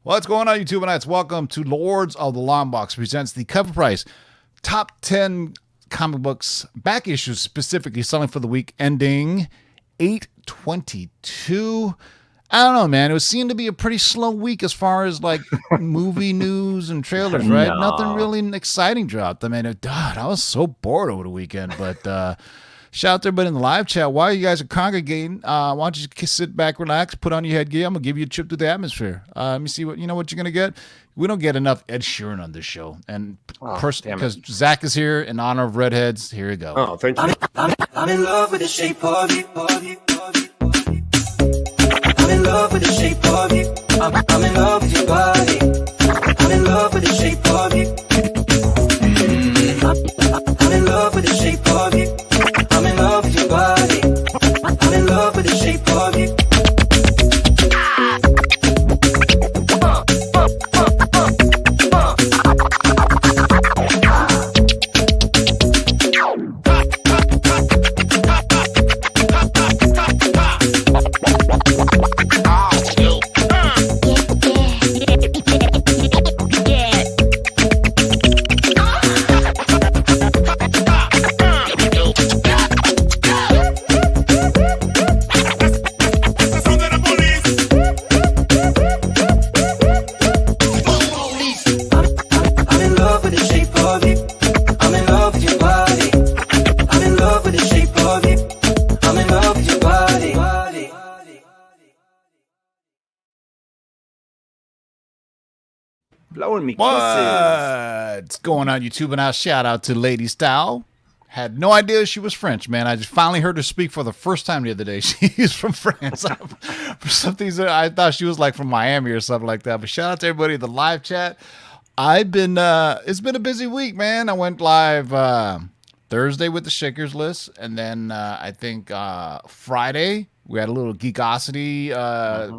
What's going on, YouTube Nights? Welcome to Lords of the Long Box presents the CovrPrice top 10 comic books back issues specifically selling for the week ending 8/22. I don't know, man. It seemed to be a pretty slow week as far as like movie news and trailers, right? No. Nothing really exciting dropped. I mean, I was so bored over the weekend, but shout out to everybody in the live chat. While you guys are congregating, why don't you just sit back, relax, put on your headgear. I'm going to give you a trip through the atmosphere. Let me see what you're going to get. We don't get enough Ed Sheeran on this show. And because Zach is here in honor of Redheads, here you go. Oh, thank you. I'm in love with the shape of you. I'm in love with the shape of you. I'm in love with your body. I'm in love with the shape of you. I'm in love with the shape of you. I'm in love with your body. I'm in love with the shape of you. Blowing me kisses. What's going on, YouTube? And shout out to Lady Style. Had no idea she was French, man. I just finally heard her speak for the first time the other day. She's from France. For some things, I thought she was like from Miami or something like that. But shout out to everybody in the live chat. It's been a busy week, man. I went live Thursday with the Shakers list, and then I think Friday we had a little Geekosity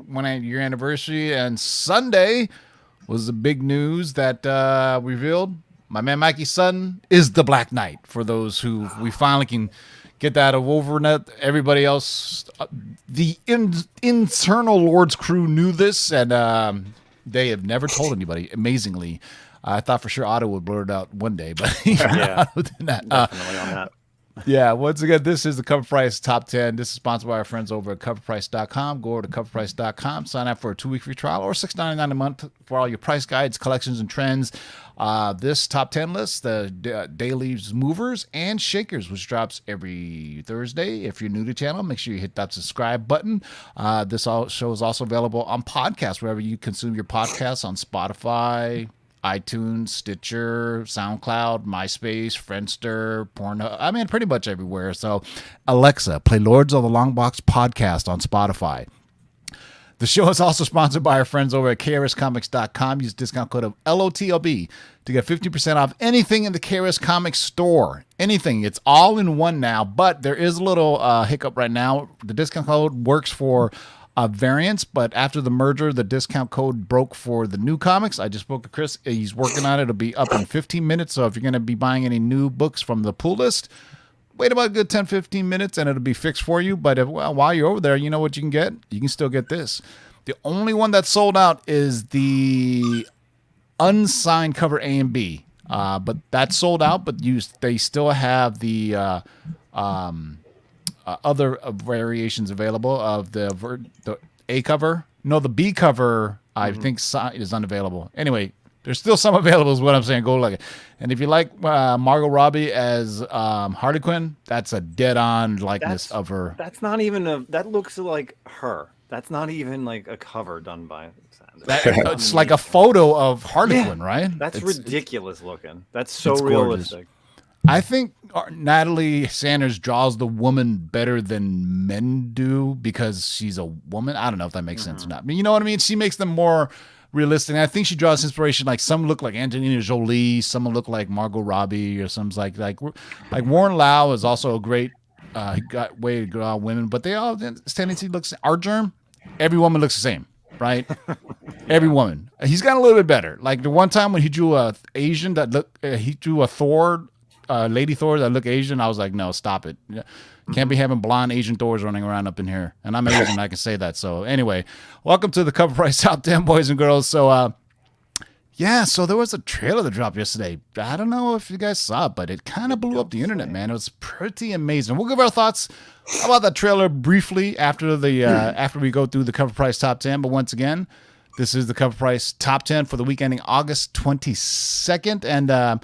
1 year anniversary, and Sunday was the big news that revealed my man Mikey Sutton is the Black Knight. For those who we finally can get that over net. Everybody else, the internal Lords crew knew this, and they have never told anybody. Amazingly, I thought for sure Otto would blurt it out one day, but Yeah, definitely on that. Yeah, once again, this is the CovrPrice Top 10. This is sponsored by our friends over at CovrPrice.com. Go over to CovrPrice.com, sign up for a 2-week free trial or $6.99 a month for all your price guides, collections, and trends. This Top 10 list, the Daily Movers and Shakers, which drops every Thursday. If you're new to the channel, make sure you hit that subscribe button. This show is also available on podcasts, wherever you consume your podcasts, on Spotify, iTunes, Stitcher, SoundCloud, MySpace, Friendster, Pornhub. I mean, pretty much everywhere. So, Alexa, play Lords of the Long Box podcast on Spotify. The show is also sponsored by our friends over at KSComicscom. Use discount code of LOTLB to get 50% off anything in the KS Comics store. Anything. It's all in one now, but there is a little hiccup right now. The discount code works for variants, but after the merger, the discount code broke for the new comics. I just spoke to Chris. He's working on it. It'll be up in 15 minutes. So if you're going to be buying any new books from the pool list, wait about a good 10-15 minutes and it'll be fixed for you. But while you're over there, you know what you can get? You can still get this. The only one that's sold out is the unsigned cover A and B. But that's sold out, but they still have the other variations available of the A cover. No, the B cover, I think, is unavailable. Anyway, there's still some available is what I'm saying. Go look at it. And if you like Margot Robbie as Harley Quinn, that's a dead-on likeness of her. That's not even that looks like her. That's not even like a cover done by It's like a photo of Harley Quinn, right? That's ridiculous looking. That's so it's realistic. I think Natalie Sanders draws the woman better than men do because she's a woman. I don't know if that makes sense or not. I mean, you know what I mean? She makes them more realistic. And I think she draws inspiration. Like some look like Angelina Jolie, some look like Margot Robbie, or some like Warren Lau is also a great way to draw women. But they all tendency looks art germ. Every woman looks the same, right? Every woman. He's got a little bit better. Like the one time when he drew a Asian that looked, he drew a Thor Lady Thor that look Asian. I was like, no, stop it. Can't be having blonde Asian Thors running around up in here. And I'm Asian, I can say that. So anyway, welcome to the Cover Price Top 10, boys and girls. So yeah, so there was a trailer that dropped yesterday. I don't know if you guys saw it, but it kind of blew up the internet, man. It was pretty amazing. We'll give our thoughts about that trailer briefly after the after we go through the Cover Price Top 10. But once again, this is the Cover Price Top 10 for the week ending August 22nd. And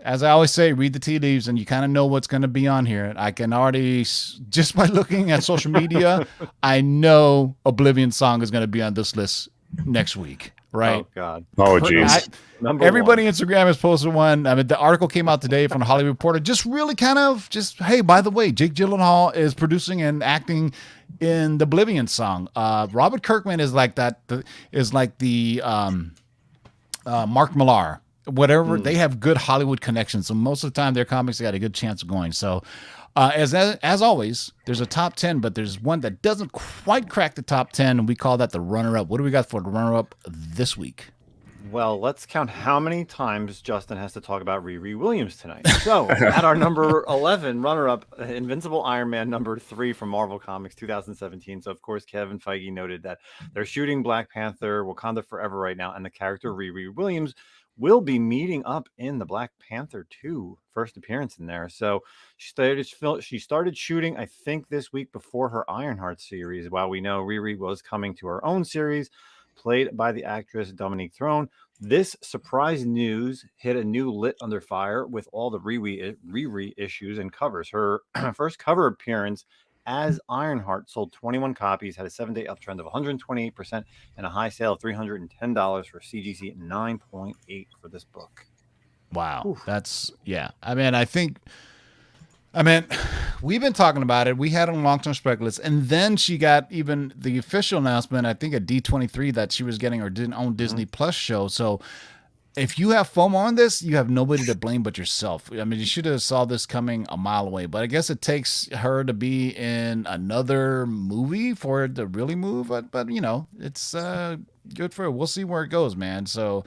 as I always say, read the tea leaves, and you kind of know what's going to be on here. I can already, just by looking at social media, I know Oblivion Song is going to be on this list next week. Right. Oh God. Oh geez. Everybody on Instagram has posted one. I mean, the article came out today from the Hollywood Reporter. Just really kind of hey, by the way, Jake Gyllenhaal is producing and acting in the Oblivion Song. Robert Kirkman is like that. Is like the Mark Millar. Whatever, they have good Hollywood connections. So most of the time, their comics they got a good chance of going. So. As always, there's a top 10, but there's one that doesn't quite crack the top 10, and we call that the runner-up. What do we got for the runner-up this week? Well, let's count how many times Justin has to talk about Riri Williams tonight. So, at our number 11 runner-up, Invincible Iron Man number 3 from Marvel Comics 2017. So, of course, Kevin Feige noted that they're shooting Black Panther, Wakanda Forever right now, and the character Riri Williams will be meeting up in the Black Panther 2 first appearance in there. So she started shooting, I think, this week before her Ironheart series. While we know Riri was coming to her own series, played by the actress Dominique Throne. This surprise news hit a new lit under fire with all the Riri issues and covers. Her first cover appearance as Ironheart sold 21 copies, had a 7-day uptrend of 128%, and a high sale of $310 for CGC 9.8 for this book. Wow. Oof. That's, yeah. I mean, we've been talking about it. We had it on long-term spec and then she got even the official announcement, I think at D23, that she was getting her own Disney Plus show. So if you have FOMO on this, you have nobody to blame but yourself. I mean, you should have saw this coming a mile away, but I guess it takes her to be in another movie for it to really move. But you know, it's good for her. We'll see where it goes, man. So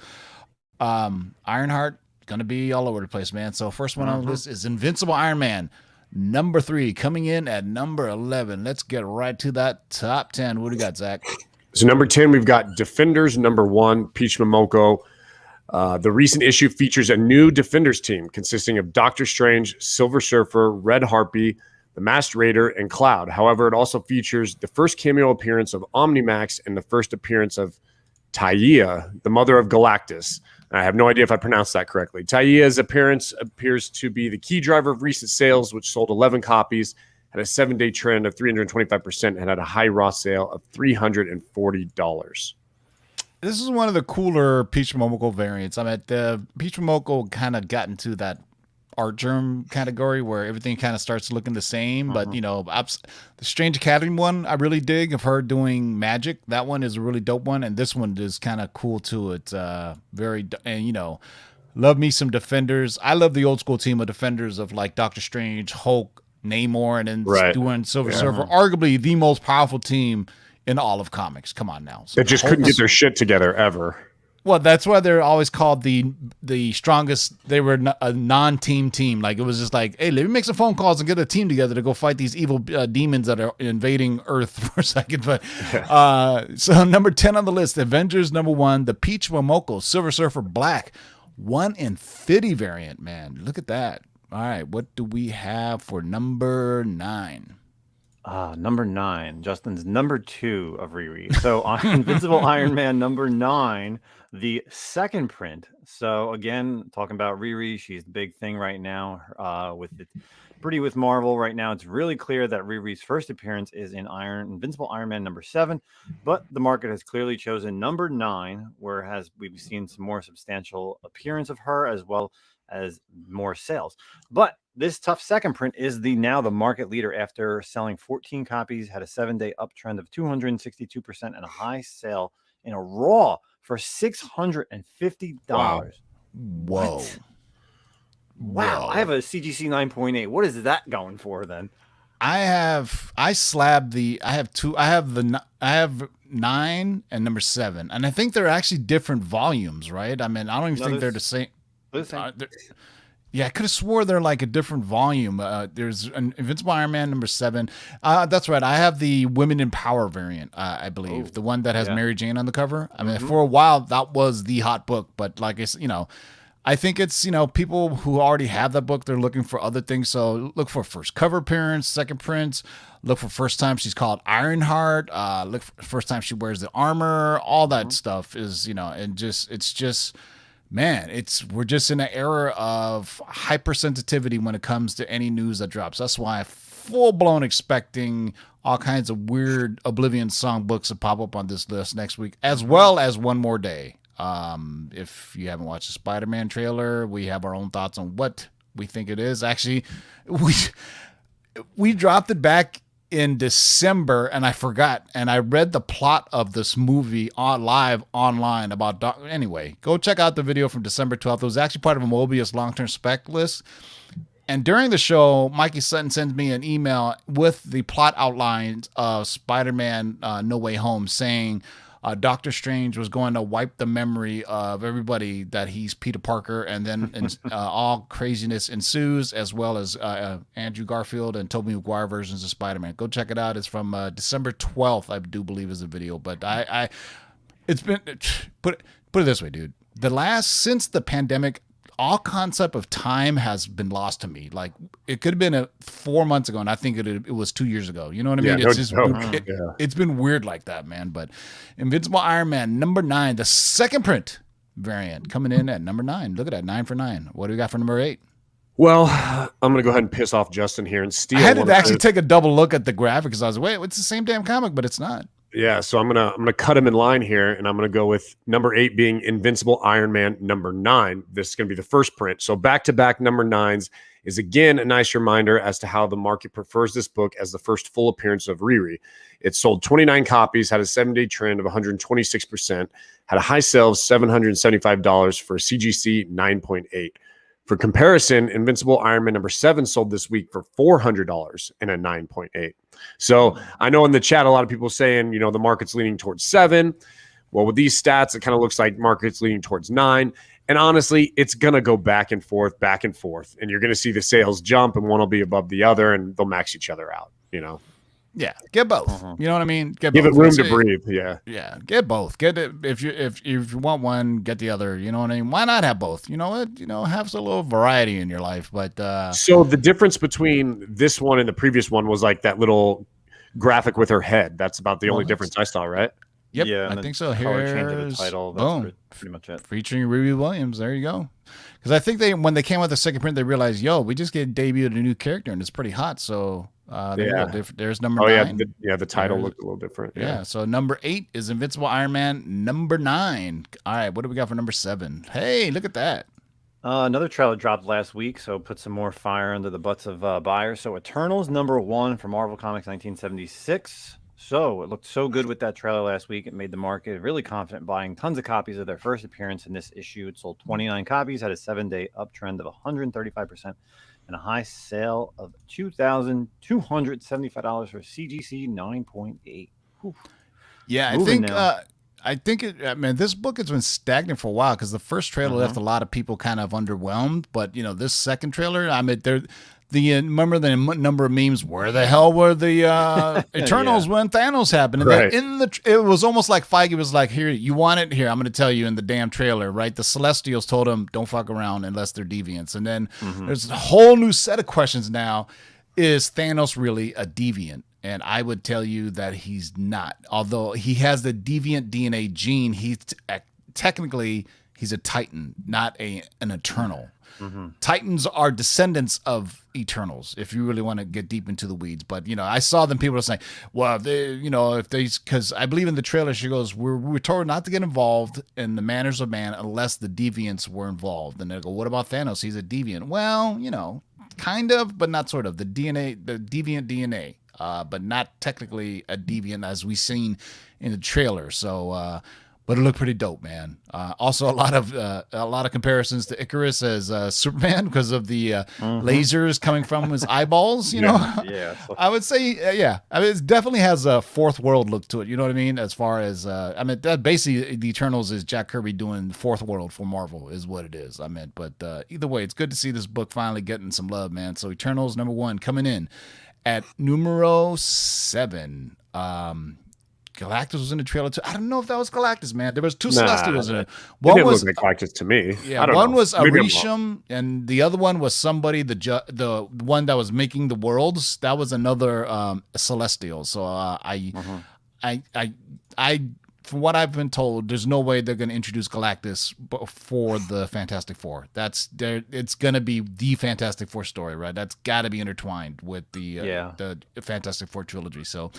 Ironheart gonna be all over the place, man. So first one on the list is Invincible Iron Man, number 3, coming in at number 11. Let's get right to that top 10. What do you got, Zach? So number 10, we've got Defenders number 1, Peach Momoko. The recent issue features a new Defenders team consisting of Doctor Strange, Silver Surfer, Red Harpy, the Masked Raider, and Cloud. However, it also features the first cameo appearance of Omnimax and the first appearance of Taia, the mother of Galactus. I have no idea if I pronounced that correctly. Taia's appearance appears to be the key driver of recent sales, which sold 11 copies, had a 7-day trend of 325%, and had a high raw sale of $340. This is one of the cooler Peach Momoko variants. I mean, the Peach Momoko kind of got into that art germ category where everything kind of starts looking the same. But, you know, the Strange Academy one, I really dig of her doing magic. That one is a really dope one. And this one is kind of cool, too. It's very, and, you know, love me some Defenders. I love the old school team of Defenders of like Doctor Strange, Hulk, Namor, and then doing Silver Surfer. Arguably the most powerful team in all of comics. Come on now. So they just couldn't get their shit together ever. Well, that's why they're always called the strongest. They were a non-team team. Like, it was just like, hey, let me make some phone calls and get a team together to go fight these evil demons that are invading Earth for a second. But so number 10 on the list, Avengers number 1, the Peach Momoko Silver Surfer Black 1 in 50 variant. Man, look at that. All right, what do we have for number 9? Number 9, Justin's number 2 of Riri. So on Invincible Iron Man number 9, the second print. So again, talking about Riri, she's the big thing right now with Marvel right now. It's really clear that Riri's first appearance is in Invincible Iron Man number 7, but the market has clearly chosen number 9, where we've seen some more substantial appearance of her as well as more sales. But this tough second print is now the market leader after selling 14 copies, had a 7-day uptrend of 262% and a high sale in a raw for $650. Wow. Whoa. Wow. I have a CGC 9.8. What is that going for then? I have 9 and number 7. And I think they're actually different volumes, right? I mean, I don't even think they're the same. Yeah, I could have swore they're like a different volume. There's an Invincible Iron Man number 7. That's right. I have the Women in Power variant, I believe, the one that has Mary Jane on the cover. I mean, for a while that was the hot book, but like it's I think it's people who already have that book. They're looking for other things. So look for first cover appearance, second print. Look for first time she's called Ironheart. Look for first time she wears the armor. All that stuff is and it's just. Man, we're just in an era of hypersensitivity when it comes to any news that drops. That's why I'm full-blown expecting all kinds of weird Oblivion song books to pop up on this list next week, as well as One More Day. If you haven't watched the SpiderMan trailer, we have our own thoughts on what we think it is. Actually, we dropped it back in December, and I forgot, and I read the plot of this movie live online about anyway, go check out the video from December 12th. It was actually part of a Mobius long-term spec list, and during the show, Mikey Sutton sends me an email with the plot outlines of Spider-Man No Way Home, saying Doctor Strange was going to wipe the memory of everybody that he's Peter Parker, and then all craziness ensues, as well as Andrew Garfield and Tobey Maguire versions of Spider-Man. Go check it out. It's from December 12th, I do believe is the video. But it's been put it this way, dude. Since the pandemic, all concept of time has been lost to me. Like it could have been 4 months ago, and I think it was 2 years ago. You know what I mean? Yeah, It's been weird like that, man. But Invincible Iron Man number 9, the second print variant, coming in at number 9. Look at that, 9 for 9. What do we got for number 8? Well, I'm gonna go ahead and piss off Justin here and steal. I had to actually take a double look at the graphic because I was like, wait, it's the same damn comic, but it's not. Yeah, so I'm gonna cut him in line here, and I'm gonna go with number 8 being Invincible Iron Man number 9. This is gonna be the first print. So back-to-back number 9s is again a nice reminder as to how the market prefers this book as the first full appearance of Riri. It sold 29 copies, had a 7-day trend of 126%, had a high sale of $775 for a CGC 9.8. For comparison, Invincible Iron Man number 7 sold this week for $400 and a 9.8. So I know in the chat, a lot of people saying, the market's leaning towards 7. Well, with these stats, it kind of looks like market's leaning towards 9. And honestly, it's going to go back and forth. And you're going to see the sales jump and one will be above the other and they'll max each other out, Yeah, get both. You know what I mean? Give it room to breathe. Yeah. Yeah, get both. Get it if you want one, get the other. You know what I mean? Why not have both? You know what? Have a little variety in your life. But so the difference between this one and the previous one was like that little graphic with her head. That's about the only difference I saw, right? Yep, yeah, I think so. Color change of the Here's title. boom. That's pretty much it. Featuring Reweed Williams. There you go. Because I think when they came out with the second print, they realized, we just debuted a new character and it's pretty hot. So there's number 9. The title looked a little different. Yeah. So number 8 is Invincible Iron Man number 9. All right, what do we got for number 7? Hey, look at that. Another trailer dropped last week, so put some more fire under the butts of buyers. So Eternals number 1 from Marvel Comics 1976. So it looked so good with that trailer last week. It made the market really confident, buying tons of copies of their first appearance in this issue. It sold 29 copies, had a 7-day uptrend of 135%, and a high sale of $2,275 for CGC 9.8. Yeah, I think this book has been stagnant for a while because the first trailer left a lot of people kind of underwhelmed. But this second trailer, remember the number of memes? Where the hell were the Eternals when Thanos happened? And then it was almost like Feige was like, "Here, you want it? Here, I'm going to tell you in the damn trailer." Right? The Celestials told him, "Don't fuck around unless they're deviants." And then there's a whole new set of questions now. Is Thanos really a deviant? And I would tell you that he's not. Although he has the deviant DNA gene, technically he's a Titan, not an Eternal. Titans are descendants of Eternals, if you really want to get deep into the weeds. But I saw them. People are saying, "Well, because I believe in the trailer, she goes, we're told not to get involved in the manners of man unless the deviants were involved." And they go, "What about Thanos? He's a deviant." Well, kind of, but not sort of. The deviant DNA. But not technically a deviant as we've seen in the trailer. So, but it looked pretty dope, man. Also, a lot of comparisons to Icarus as Superman because of the lasers coming from his eyeballs. You know, Yeah. I would say, yeah. I mean, it definitely has a fourth world look to it. You know what I mean? As far as I mean, that basically the Eternals is Jack Kirby doing fourth world for Marvel is what it is. I meant, but either way, it's good to see this book finally getting some love, man. So Eternals #1 coming in at numero 7. Galactus was in the trailer too. I don't know if that was Galactus, man. There was two Celestials in it. One was look like Galactus to me. Yeah, I don't one know. was Maybe I'm Arisham, and the other one was somebody the one that was making the worlds. That was another Celestial. So I from what I've been told, there's no way they're going to introduce Galactus for the Fantastic Four. It's going to be the Fantastic Four story, right? That's got to be intertwined with the Fantastic Four trilogy. So.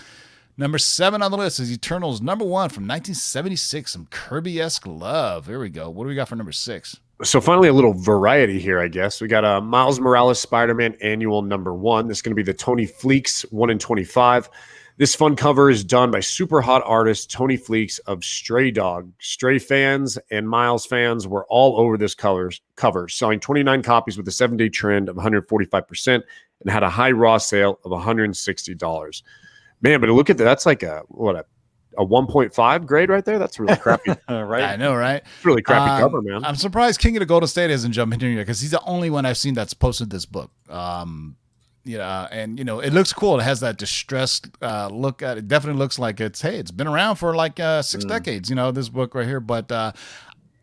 Number 7 on the list is Eternals #1 from 1976. Some Kirby-esque love. Here we go. What do we got for number 6? So finally, a little variety here, I guess. We got a Miles Morales Spider-Man Annual #1. This is going to be the Tony Fleecs 1 in 25. This fun cover is done by super hot artist Tony Fleecs of Stray Dog. Stray fans and Miles fans were all over this cover, selling 29 copies with a 7-day trend of 145% and had a high raw sale of $160. Man, but look at that. That's like a 1.5 grade right there. That's really crappy. Right? I know, right? It's really crappy cover, man. I'm surprised King of the Golden State hasn't jumped in here because he's the only one I've seen that's posted this book. And it looks cool. It has that distressed look at it. It definitely looks like it's been around for like 6 decades, this book right here. But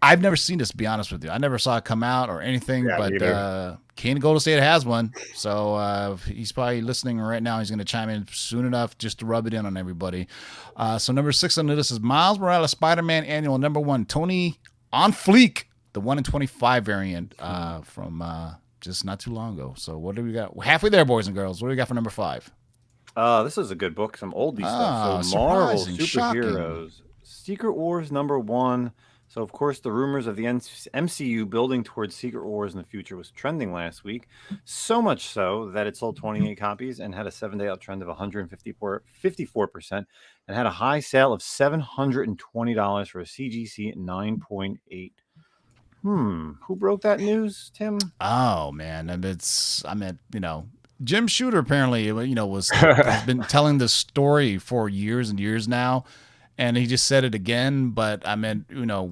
I've never seen this, to be honest with you. I never saw it come out or anything, but King of Golden State has one. So he's probably listening right now. He's going to chime in soon enough just to rub it in on everybody. So number 6 on the list is Miles Morales Spider-Man Annual #1. Tony on Fleek, the 1 in 25 variant from just not too long ago. So what do we got? We're halfway there, boys and girls. What do we got for number 5? This is a good book. Some oldie stuff. So Marvel Superheroes. Shocking. Secret Wars #1. So, of course, the rumors of the MCU building towards Secret Wars in the future was trending last week. So much so that it sold 28 copies and had a 7-day uptrend of 154% and had a high sale of $720 for a CGC 9.8. Who broke that news, Tim? Oh, man. Jim Shooter apparently, has been telling this story for years and years now. And he just said it again, but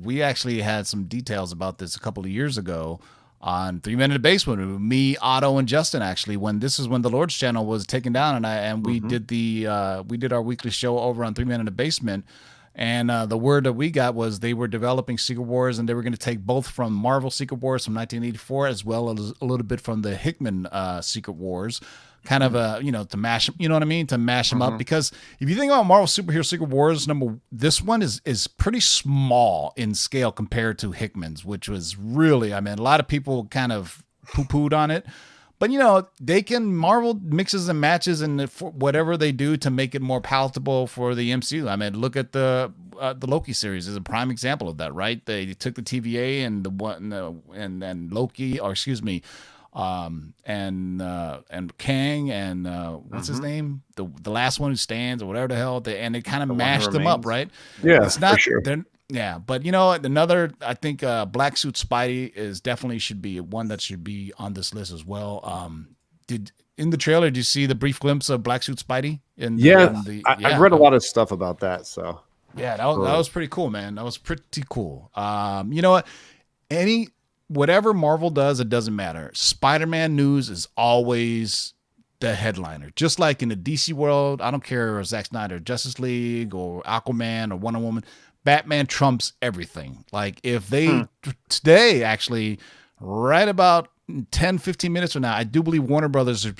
we actually had some details about this a couple of years ago on 3 Men in the Basement. Me, Otto, and Justin actually. When the Lord's Channel was taken down, and we did our weekly show over on 3 Men in the Basement, and the word that we got was they were developing Secret Wars, and they were going to take both from Marvel Secret Wars from 1984 as well as a little bit from the Hickman Secret Wars. Kind of to mash, to mash them up. Because if you think about Marvel Superhero Secret Wars, this one is pretty small in scale compared to Hickman's, which was really, a lot of people kind of poo-pooed on it. But, Marvel mixes and matches and whatever they do to make it more palatable for the MCU. Look at the Loki series is a prime example of that, right? They took the TVA and and Loki, or excuse me, and Kang and what's his name, the last one who stands or whatever the hell, they kind of mashed them up, right? Yeah, it's not for sure. Yeah, but another, I think Black Suit Spidey is definitely should be one that should be on this list as well. In the trailer, did you see the brief glimpse of Black Suit Spidey? I've read a lot of stuff about that. So yeah, that was pretty cool, man. That was pretty cool. You know what? Whatever Marvel does, it doesn't matter. Spider-Man news is always the headliner. Just like in the DC world, I don't care if Zack Snyder, Justice League, or Aquaman, or Wonder Woman, Batman trumps everything. Like if they today, actually, right about 10, 15 minutes from now, I do believe Warner Brothers is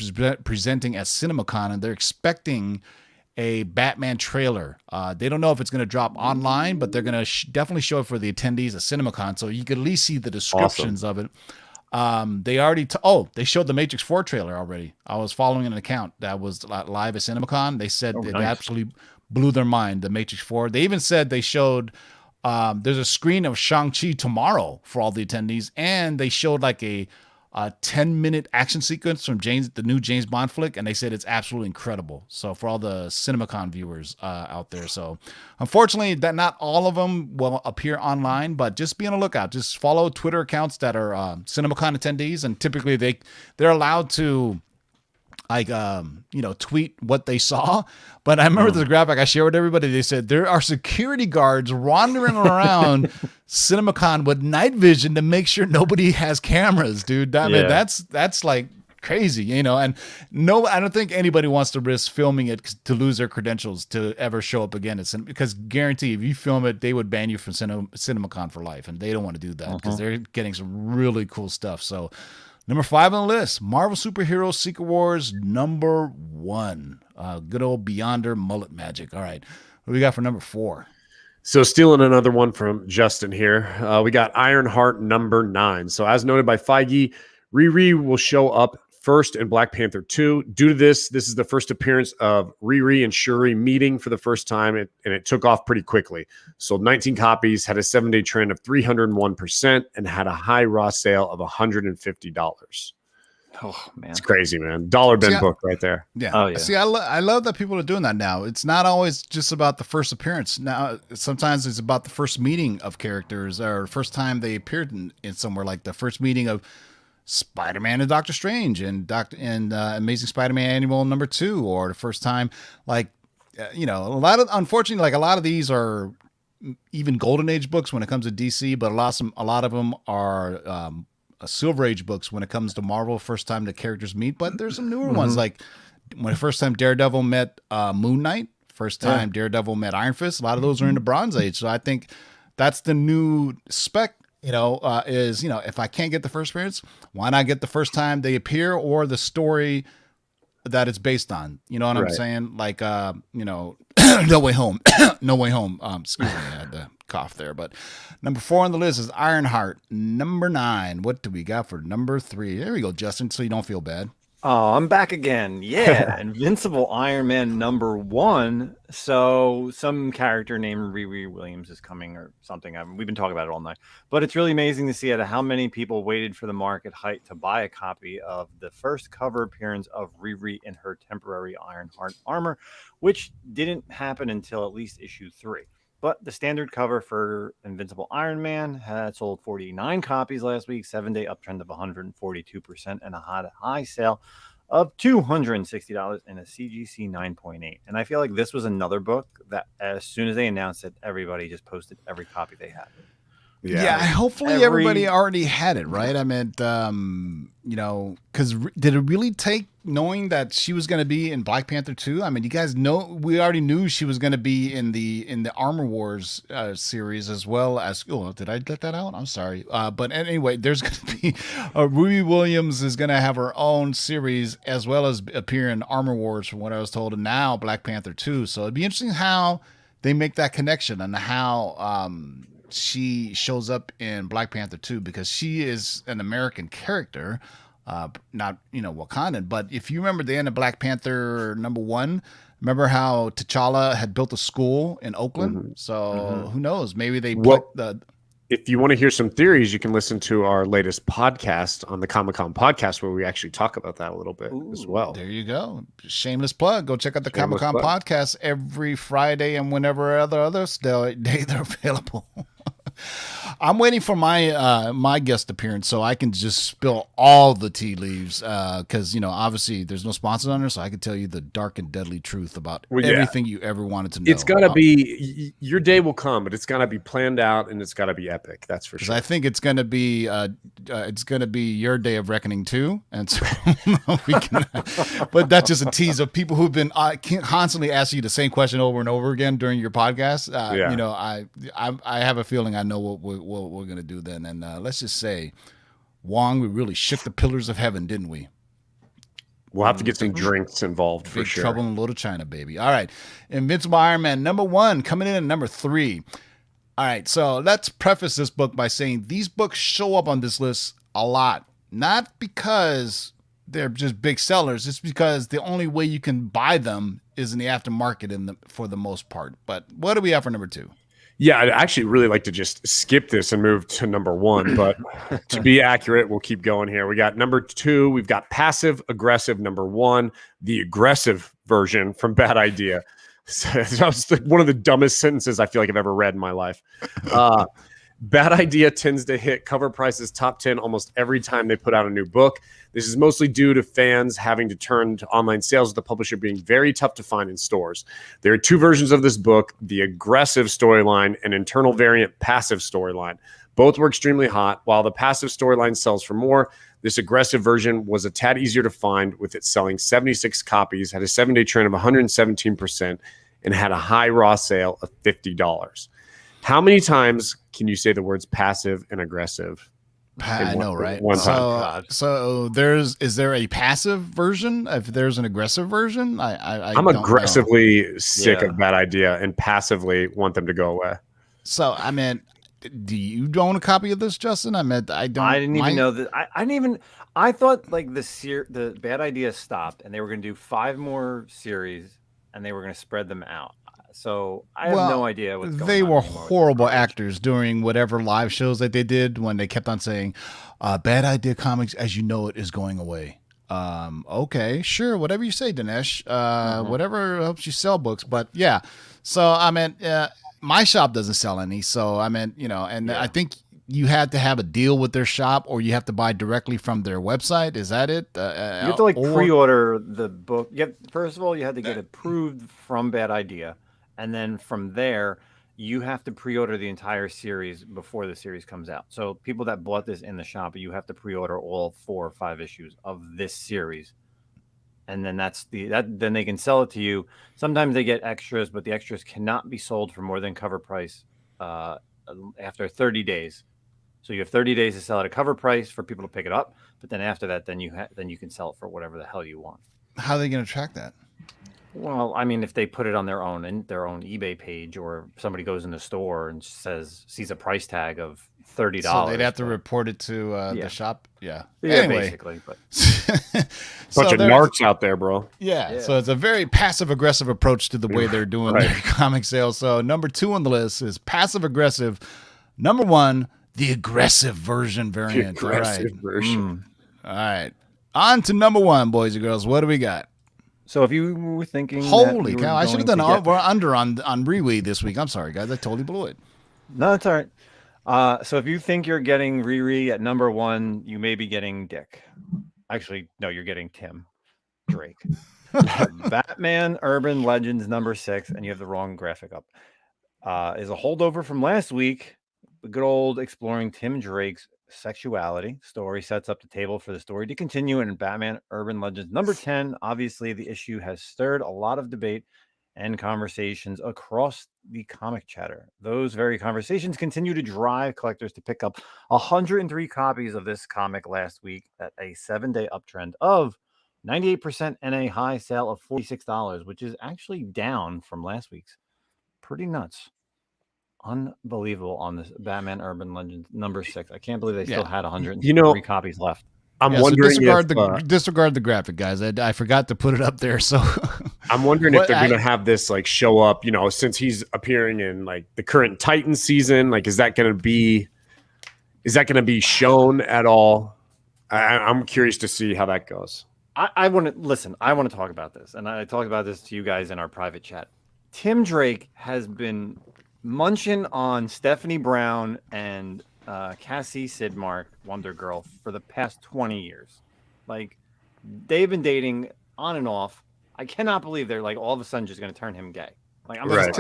presenting at CinemaCon, and they're expecting a Batman trailer. They don't know if it's going to drop online, but they're going to definitely show it for the attendees at CinemaCon, so you could at least see the descriptions of it. They already they showed the Matrix 4 trailer already. I was following an account that was live at CinemaCon. They said it absolutely blew their mind, the Matrix 4. They even said they showed there's a screen of Shang-Chi tomorrow for all the attendees, and they showed like a a 10-minute action sequence from the new James Bond flick, and they said it's absolutely incredible. So for all the CinemaCon viewers out there, so unfortunately, that not all of them will appear online, but just be on the lookout. Just follow Twitter accounts that are CinemaCon attendees, and typically they're allowed to tweet what they saw. But I remember the graphic I shared with everybody. They said there are security guards wandering around CinemaCon with night vision to make sure nobody has cameras, dude. I mean, that's like crazy, and I don't think anybody wants to risk filming it to lose their credentials to ever show up again. Because guarantee if you film it, they would ban you from CinemaCon for life, and they don't want to do that because they're getting some really cool stuff. So number 5 on the list, Marvel Superhero Secret Wars #1. Good old Beyonder mullet magic. All right. What do we got for number 4? So stealing another one from Justin here. We got Ironheart #9. So as noted by Feige, Riri will show up first in Black Panther 2. Due to this is the first appearance of Riri and Shuri meeting for the first time, and it took off pretty quickly. Sold 19 copies, had a 7-day trend of 301%, and had a high raw sale of $150. Oh, man. It's crazy, man. Dollar bin book right there. Yeah. Oh, yeah. See, I love that people are doing that now. It's not always just about the first appearance. Now, sometimes it's about the first meeting of characters or first time they appeared in somewhere, like the first meeting of Spider-Man and Doctor Strange and Amazing Spider-Man Annual #2, or the first time, unfortunately, a lot of these are even Golden Age books when it comes to DC, but a lot of them are Silver Age books when it comes to Marvel. First time the characters meet, but there's some newer ones, like when the first time Daredevil met Moon Knight, first time Daredevil met Iron Fist. A lot of those are in the Bronze Age, so I think that's the new spec. If I can't get the first appearance, why not get the first time they appear or the story that it's based on? You know what I'm saying? Like, No Way Home. No Way Home. Excuse me, I had to cough there. But number 4 on the list is Ironheart #9. What do we got for number 3? There we go, Justin, so you don't feel bad. Oh, I'm back again. Yeah, Invincible Iron Man #1. So some character named Reweed Williams is coming or something. We've been talking about it all night. But it's really amazing to see how many people waited for the market height to buy a copy of the first cover appearance of Riri in her temporary Ironheart armor, which didn't happen until at least issue 3. But the standard cover for Invincible Iron Man had sold 49 copies last week, 7-day uptrend of 142%, and a high sale of $260 and a CGC 9.8. And I feel like this was another book that as soon as they announced it, everybody just posted every copy they had. Yeah, hopefully everybody already had it, right? I mean, because did it really take knowing that she was going to be in Black Panther 2? I mean, you guys know, we already knew she was going to be in the Armor Wars series, as well as, did I let that out? I'm sorry. But anyway, there's going to be, Ruby Williams is going to have her own series as well as appear in Armor Wars, from what I was told, and now Black Panther 2. So it'd be interesting how they make that connection and how, she shows up in Black Panther 2, because she is an American character, not Wakandan. But if you remember the end of Black Panther #1, remember how T'Challa had built a school in Oakland? So who knows? Maybe they put the. If you want to hear some theories, you can listen to our latest podcast on the Comic-Con podcast, where we actually talk about that a little bit as well. There you go. Shameless plug. Go check out the Comic-Con podcast every Friday and whenever other day they're available. I'm waiting for my guest appearance so I can just spill all the tea leaves, because obviously there's no sponsors on there, so I can tell you the dark and deadly truth about everything you ever wanted to know. It's gotta be, your day will come, but it's gotta be planned out and it's gotta be epic. That's for sure. I think it's gonna be your day of reckoning too, and so we can. But that's just a tease of people who've been constantly asking you the same question over and over again during your podcast. I have a feeling I know what we're going to do then. And let's just say, Wong, we really shook the pillars of heaven, didn't we? We'll have to get some drinks involved for sure. Big Trouble in Little China, baby. All right. Invincible Iron Man #1 coming in at number 3. All right. So let's preface this book by saying these books show up on this list a lot. Not because they're just big sellers. It's because the only way you can buy them is in the aftermarket for the most part. But what do we have for number 2? Yeah, I'd actually really like to just skip this and move to number 1, but to be accurate, we'll keep going here. We got number 2. We've got passive aggressive number 1, the aggressive version from Bad Idea. So that was one of the dumbest sentences I feel like I've ever read in my life. Bad Idea tends to hit CovrPrice's top 10 almost every time they put out a new book. This is mostly due to fans having to turn to online sales, with the publisher being very tough to find in stores. There are 2 versions of this book, the aggressive storyline and internal variant passive storyline. Both were extremely hot. While the passive storyline sells for more, this aggressive version was a tad easier to find, with it selling 76 copies, had a 7-day trend of 117%, and had a high raw sale of $50. How many times can you say the words passive and aggressive? I know, right? One time. So is there a passive version? If there's an aggressive version, I'm aggressively sick of Bad Idea and passively want them to go away. So I mean, do you own a copy of this, Justin? I mean, I don't. I didn't even know that. I didn't even. I thought like the Bad Idea stopped and they were going to do 5 more series and they were going to spread them out. So I have no idea what's going on. They were horrible actors during whatever live shows that they did when they kept on saying, Bad Idea Comics as you know it is going away. Okay, sure, whatever you say, Dinesh. Whatever helps you sell books. But yeah, so I mean, my shop doesn't sell any. So I mean, I think you had to have a deal with their shop, or you have to buy directly from their website. Is that it? You have to pre-order the book. First of all, you had to get approved from Bad Idea. And then from there, you have to pre-order the entire series before the series comes out. So people that bought this in the shop, you have to pre-order all 4 or 5 issues of this series. And then then they can sell it to you. Sometimes they get extras, but the extras cannot be sold for more than cover price after 30 days. So you have 30 days to sell at a cover price for people to pick it up. But then after that, then you can sell it for whatever the hell you want. How are they going to track that? Well, I mean, if they put it on their own eBay page, or somebody goes in the store and sees a price tag of $30, so they'd have to report it to the shop. Yeah. Anyway. Basically. But bunch of narcs out there, bro. Yeah. So it's a very passive aggressive approach to the way they're doing their comic sales. So number 2 on the list is passive aggressive. Number 1, the aggressive version variant. The aggressive version. All right. On to number 1, boys and girls. What do we got? So if you were thinking, holy cow, I should have done under on Reweed this week. I'm sorry, guys. I totally blew it. No, it's all right. So if you think you're getting Riri at number 1, you may be getting Dick. Actually, no, you're getting Tim Drake. Batman Urban Legends number 6, and you have the wrong graphic up. Is a holdover from last week. The good old exploring Tim Drake's sexuality story sets up the table for the story to continue in Batman Urban Legends number 10. Obviously, the issue has stirred a lot of debate and conversations across the comic chatter. Those very conversations continue to drive collectors to pick up 103 copies of this comic last week at a 7-day uptrend of 98% and a high sale of $46, which is actually down from last week's. Pretty nuts. Unbelievable on this Batman Urban Legends number 6. I can't believe they still had 103 copies left. I'm wondering disregard the graphic, guys. I forgot to put it up there. So I'm wondering if they're going to have this like show up, since he's appearing in like the current Titan season, like, is that going to be shown at all? I'm curious to see how that goes. I want to talk about this. And I talked about this to you guys in our private chat. Tim Drake has been munching on Stephanie Brown and Cassie Sidmark, Wonder Girl, for the past 20 years. Like, they've been dating on and off. I cannot believe they're like all of a sudden just going to turn him gay. Like, Is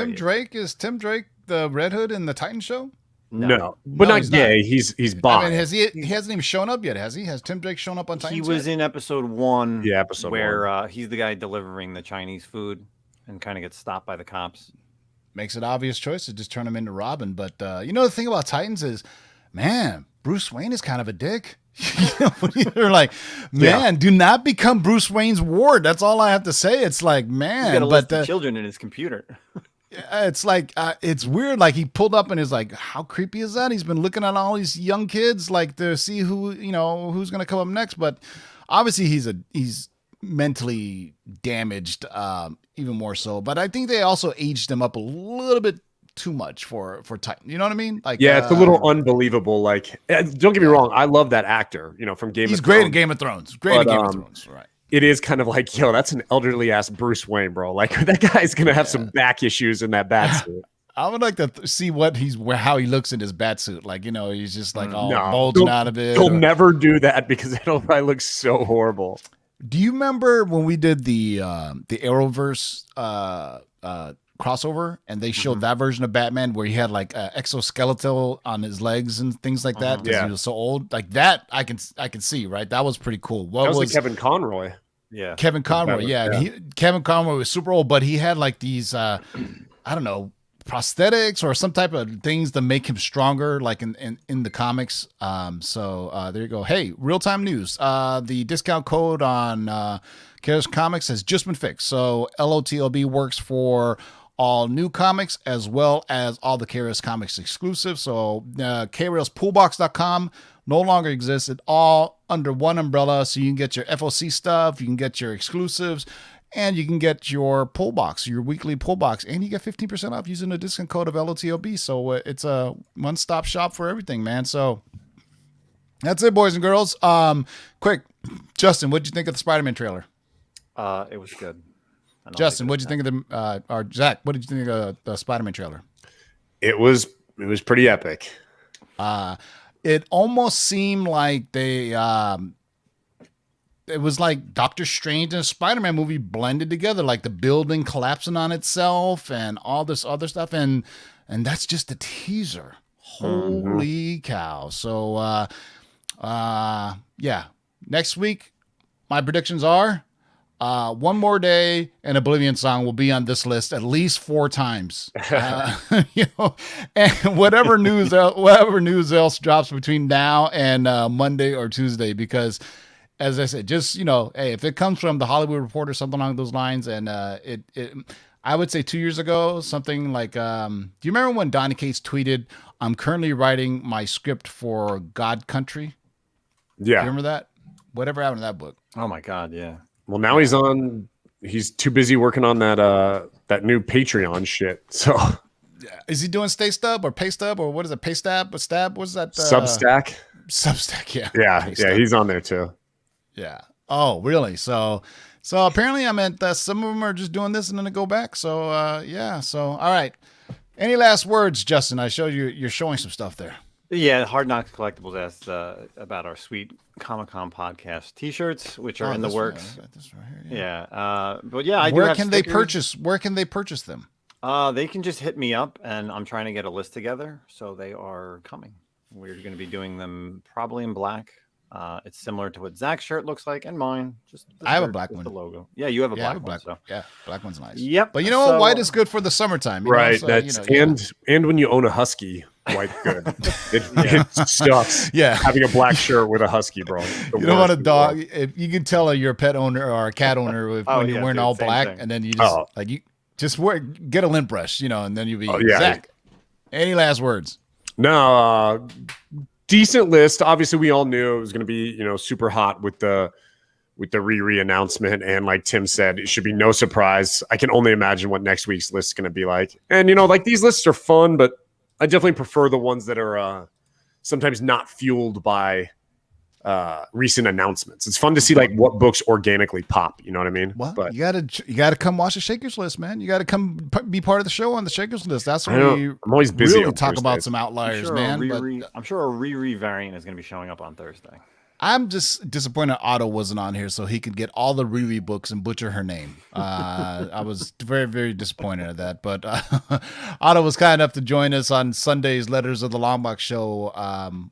Tim Drake the Red Hood in the Titan show? No, but not gay. He's bi. I mean, he hasn't even shown up yet, has he? Has Tim Drake shown up on Titan? He was in episode 1. Yeah, episode where 1. He's the guy delivering the Chinese food and kind of gets stopped by the cops. Makes an obvious choice to just turn him into Robin. But the thing about Titans is, man, Bruce Wayne is kind of a dick. You're like, man, do not become Bruce Wayne's ward. That's all I have to say. It's like, man, he's got a list of children in his computer. It's like, it's weird. Like, he pulled up and is like, how creepy is that? He's been looking at all these young kids, like, to see who's going to come up next. But obviously he's mentally damaged, even more so. But I think they also aged him up a little bit too much for Titan. You know what I mean? Like, yeah, it's a little unbelievable. Like, don't get me wrong, I love that actor. You know, from Game of Thrones. He's great in Game of Thrones. Great in Game of Thrones. Right. It is kind of like, yo, that's an elderly ass Bruce Wayne, bro. Like that guy's gonna have some back issues in that bat suit. I would like to see how he looks in his bat suit. Like, you know, he's just like all bulging out of it. He'll never do that because it'll probably look so horrible. Do you remember when we did the Arrowverse crossover and they showed that version of Batman where he had like exoskeletal on his legs and things like that because he was so old? Like that, I can see, right? That was pretty cool. What was like Kevin Conroy? Yeah, Kevin Conroy. Kevin Conroy was super old, but he had like these I don't know, prosthetics or some type of things to make him stronger, like in the comics. So there you go. Hey, real-time news. The discount code on KSComics has just been fixed. So LOTLB works for all new comics as well as all the KSComics exclusives. So krailspoolbox.com no longer exists. It all under one umbrella. So you can get your FOC stuff, you can get your exclusives, and you can get your pull box, your weekly pull box, and you get 15% off using the discount code of LOTLB. So it's a one-stop shop for everything, man. So that's it, boys and girls. Quick, Justin, what did you think of the Spider-Man trailer? It was good. Justin, what did you think of the? Or Zach, what did you think of the Spider-Man trailer? It was pretty epic. It almost seemed like they. It was like Doctor Strange and a Spider-Man movie blended together, like the building collapsing on itself and all this other stuff. And that's just a teaser. Holy cow. So, yeah, next week, my predictions are One More Day and Oblivion Song will be on this list at least 4 times. You know, and whatever news else drops between now and Monday or Tuesday, because as I said, just, you know, hey, if it comes from the Hollywood Reporter, something along those lines, and I would say 2 years ago, something like, do you remember when Donny Cates tweeted, "I'm currently writing my script for God Country"? Yeah. Do you remember that? Whatever happened to that book? Oh my God, yeah. Well, now he's too busy working on that new Patreon shit. So is he doing Stay Stub or Pay Stub or what is it? Pay Stab? Stab? What's that? Substack? Substack, yeah. Yeah, he's on there too. Yeah. Oh, really? So apparently I meant that some of them are just doing this and then they go back. So, yeah. So, all right. Any last words, Justin? I showed you're showing some stuff there. Yeah, Hard Knocks Collectibles asked about our sweet Comic-Con podcast T-shirts, which are in the works. Right, this right here, yeah. But yeah, Where can they purchase them? They can just hit me up, and I'm trying to get a list together, so they are coming. We're going to be doing them probably in black. It's similar to what Zach's shirt looks like and mine. I have a black one. The logo. Yeah, you have a black one. So. Yeah, black one's nice. Yep. But you know what? White is good for the summertime. Right. So, that's and when you own a husky, white's good. It sucks. Yeah. Having a black shirt with a husky, bro. You don't want a dog. If you can tell you're a pet owner or a cat owner when you're wearing all black, and then you just get a lint brush, and then you'll be Zach. Any last words? No. Decent list. Obviously, we all knew it was going to be, super hot with the Riri announcement. And like Tim said, it should be no surprise. I can only imagine what next week's list is going to be like. And, these lists are fun, but I definitely prefer the ones that are sometimes not fueled by recent announcements. It's fun to see like what books organically pop. You know what I mean? Well, but you gotta come watch the Shakers list, man. You gotta come be part of the show on the Shakers list. That's when I'm always busy. Really talk about some outliers, man. I'm sure a Riri variant is going to be showing up on Thursday. I'm just disappointed Otto wasn't on here so he could get all the Riri books and butcher her name. I was very, very disappointed at that. But Otto was kind enough to join us on Sunday's Letters of the Longbox show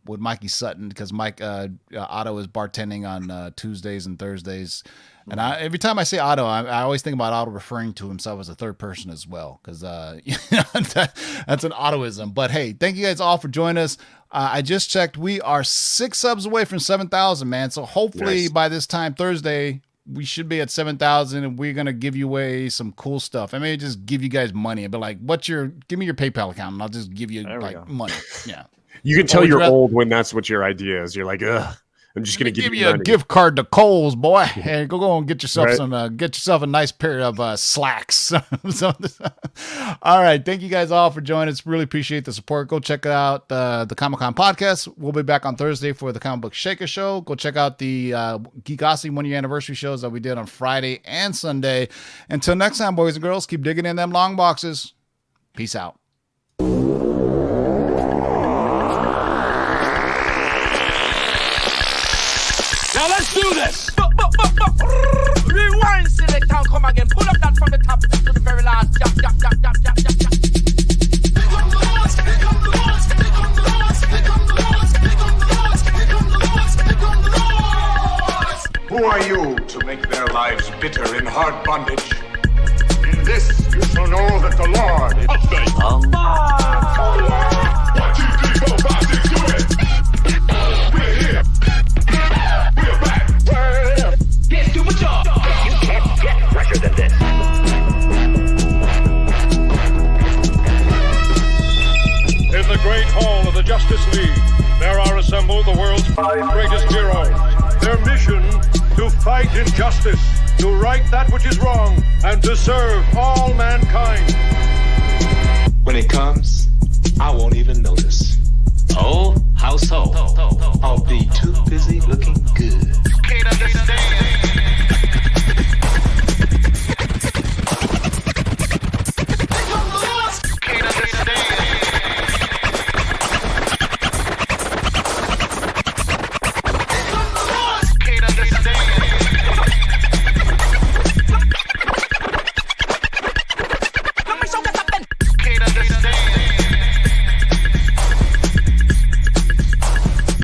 with Mikey Sutton, because Otto is bartending on Tuesdays and Thursdays. And every time I say Otto, I always think about Otto referring to himself as a third person as well, because that's an Ottoism. But hey, thank you guys all for joining us. I just checked. We are 6 subs away from 7,000, man. So hopefully by this time Thursday, we should be at 7,000, and we're going to give you away some cool stuff. I may just give you guys money and be like, give me your PayPal account, and I'll just give you money. Yeah. You can tell you're old when that's what your idea is. You're like, ugh. I'm just going to give you a gift card to Kohl's, boy, and go and get yourself get yourself a nice pair of slacks. All right, thank you guys all for joining us. Really appreciate the support. Go check out the Comic-Con podcast. We'll be back on Thursday for the Comic Book Shaker show. Go check out the Geekosity 1 year anniversary shows that we did on Friday and Sunday. Until next time, boys and girls, keep digging in them long boxes. Peace out. Now let's do this! Rewind, select and come again. Pull up that from the top to the very last. Jump. Who are you to make their lives bitter in hard bondage? In this you shall know that the Lord is update. 1, 2, 3, 4, 5, 6, do it! We're here! We're back! Get to my job! You can't get fresher than this. In the great hall of the Justice League, there are assembled the world's 5 greatest heroes. Their mission, to fight injustice, to right that which is wrong, and to serve all mankind. When it comes, I won't even notice. Oh, how so? I'll be too busy looking good. You can't understand.